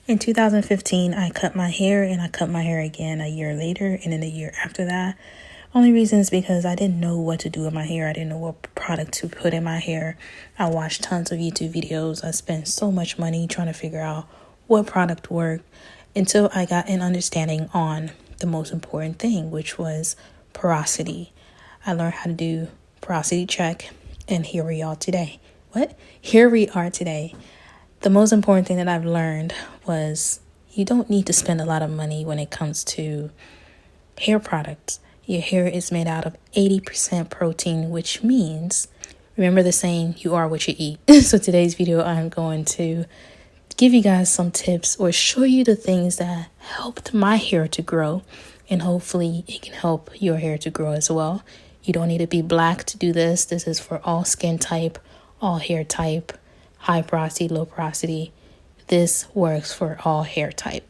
In 2015, I cut my hair, and I cut my hair again a year later and then a year after that. Only reason is because I didn't know what to do with my hair. I didn't know what product to put in my hair. I watched tons of YouTube videos. I spent so much money trying to figure out what product worked until I got an understanding on the most important thing, which was porosity. I learned how to do porosity check, and here we are today. Here we are today. The most important thing that I've learned was you don't need to spend a lot of money when it comes to hair products. Your hair is made out of 80% protein, which means, remember the saying, you are what you eat. So today's video, I'm going to give you guys some tips or show you the things that helped my hair to grow, and hopefully it can help your hair to grow as well. You don't need to be black to do this. This is for all skin type, all hair type, high porosity, low porosity. This works for all hair type.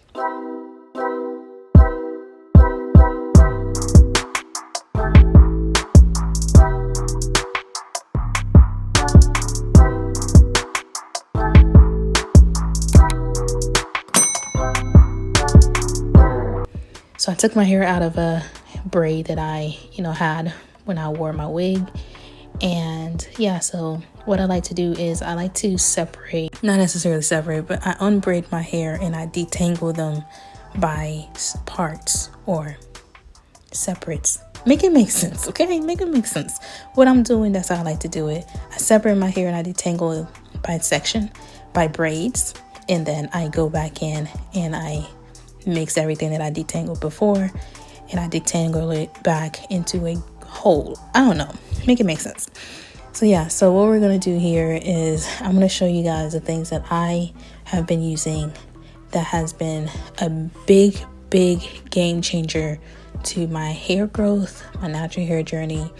So I took my hair out of a braid that I, had when I wore my wig. And yeah, so what I like to do is I like to separate, not necessarily separate, but I unbraid my hair and I detangle them by parts or separates. Make it make sense, okay? Make it make sense. What I'm doing, that's how I like to do it. I separate my hair and I detangle it by section, by braids. And then I go back in and I mix everything that I detangled before and I detangle it back into a whole. I don't know. Make it make sense. So yeah, so what we're going to do here is I'm going to show you guys the things that I have been using that has been a big game changer to my hair growth, my natural hair journey,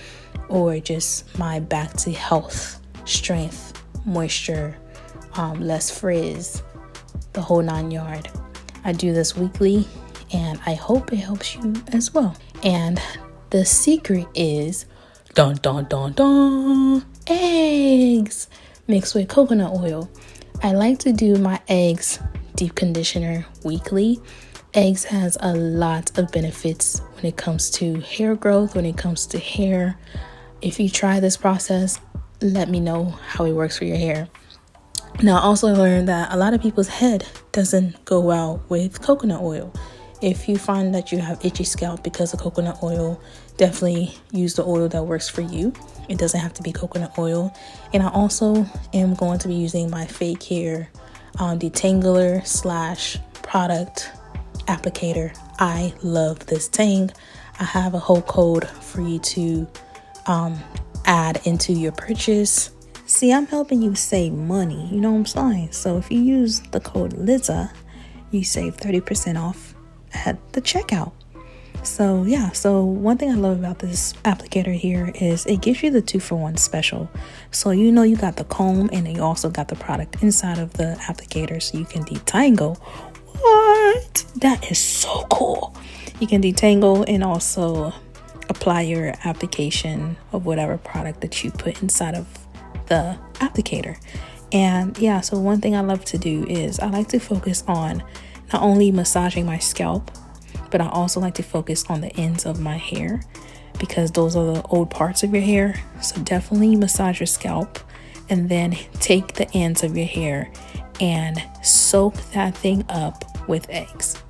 or just my back to health, strength, moisture, less frizz, the whole 9 yard. I do this weekly and I hope it helps you as well. And the secret is dun dun dun dun, eggs mixed with coconut oil. I like to do my eggs deep conditioner weekly. Eggs has a lot of benefits when it comes to hair growth, when it comes to hair. If you try this process, let me know how it works for your hair. Now, I also learned that a lot of people's head doesn't go well with coconut oil. If you find that you have itchy scalp because of coconut oil, definitely use the oil that works for you. It doesn't have to be coconut oil. And I also am going to be using my fake hair detangler / product applicator. I love this thing. I have a whole code for you to add into your purchase. See, I'm helping you save money, you know what I'm saying? So if you use the code Liza, you save 30% off at the checkout. So yeah, so one thing I love about this applicator here is it gives you the 2-for-1 special. So you got the comb and then you also got the product inside of the applicator so you can detangle. What? That is so cool. You can detangle and also apply your application of whatever product that you put inside of the applicator. And yeah, so one thing I love to do is I like to focus on not only massaging my scalp, but I also like to focus on the ends of my hair because those are the old parts of your hair. So definitely massage your scalp and then take the ends of your hair and soak that thing up with eggs.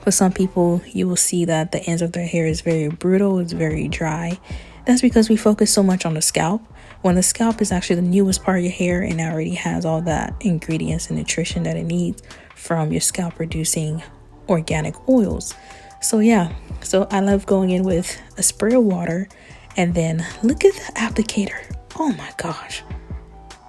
For some people, you will see that the ends of their hair is very brittle, it's very dry. That's because we focus so much on the scalp, when the scalp is actually the newest part of your hair and it already has all that ingredients and nutrition that it needs from your scalp producing organic oils. So yeah, so I love going in with a spray of water and then look at the applicator. Oh my gosh.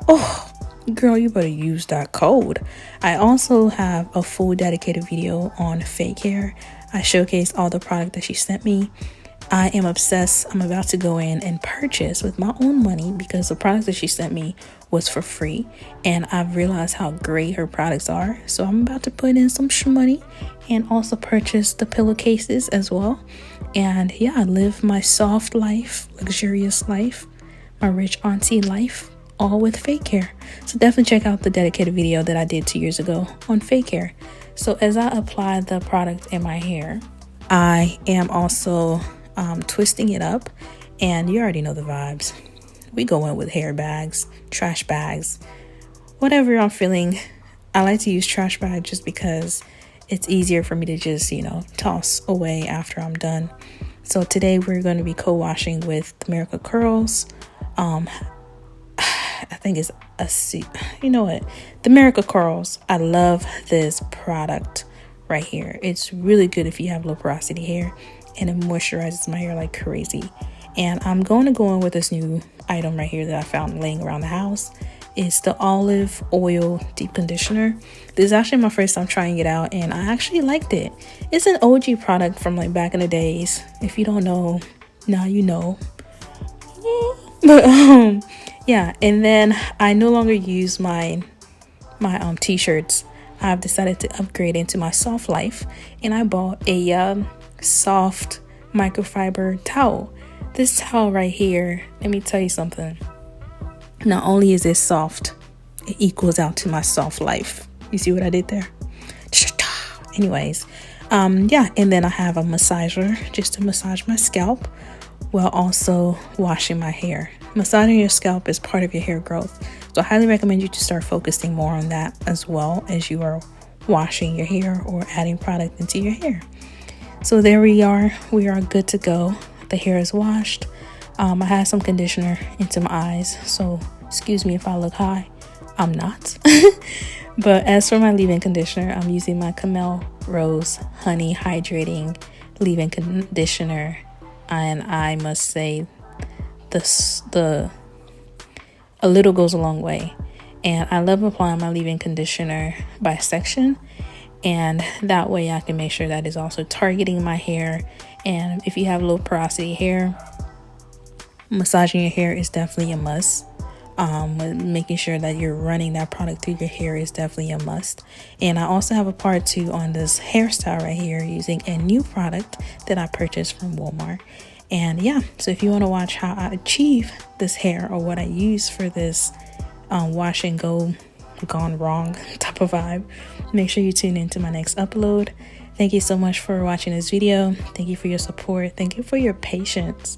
Oh, girl, you better use that code. I also have a full dedicated video on fake hair. I showcase all the product that she sent me. I am obsessed. I'm about to go in and purchase with my own money because the products that she sent me was for free. And I've realized how great her products are. So I'm about to put in some money and also purchase the pillowcases as well. And yeah, live my soft life, luxurious life, my rich auntie life all with fake hair. So definitely check out the dedicated video that I did 2 years ago on fake hair. So as I apply the product in my hair, I am also twisting it up, and you already know the vibes. We go in with hair bags, trash bags, whatever I'm feeling. I like to use trash bag just because it's easier for me to just, toss away after I'm done. So today we're going to be co-washing with the Miracle Curls. I think it's the Miracle Curls. I love this product right here. It's really good if you have low porosity hair, and it moisturizes my hair like crazy. And I'm going to go in with this new item right here that I found laying around the house. It's the olive oil deep conditioner. This is actually my first time trying it out, and I actually liked it. It's an OG product from like back in the days. If you don't know, now you know. But yeah, and then I no longer use my t-shirts. I've decided to upgrade into my Soft Life, and I bought a soft microfiber towel. This towel right here, let me tell you something. Not only is it soft, it equals out to my Soft Life. You see what I did there? Anyways, yeah, and then I have a massager just to massage my scalp while also washing my hair. Massaging your scalp is part of your hair growth, so I highly recommend you to start focusing more on that as well as you are washing your hair or adding product into your hair. So there we are good to go. The hair is washed. I had some conditioner into my eyes, so excuse me if I look high. I'm not. But as for my leave-in conditioner, I'm using my Camel Rose Honey Hydrating Leave-In Conditioner, and I must say a little goes a long way. And I love applying my leave-in conditioner by section, and that way I can make sure that is also targeting my hair. And if you have low porosity hair, massaging your hair is definitely a must. Making sure that you're running that product through your hair is definitely a must. And I also have a part 2 on this hairstyle right here using a new product that I purchased from Walmart. And yeah, so if you want to watch how I achieve this hair or what I use for this wash and go gone wrong type of vibe, make sure you tune into my next upload. Thank you so much for watching this video. Thank you for your support. Thank you for your patience.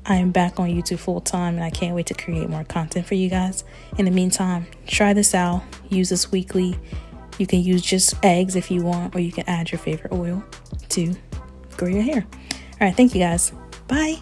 I am back on YouTube full time, and I can't wait to create more content for you guys. In the meantime, try this out. Use this weekly. You can use just eggs if you want, or you can add your favorite oil to grow your hair. All right, thank you guys. Bye.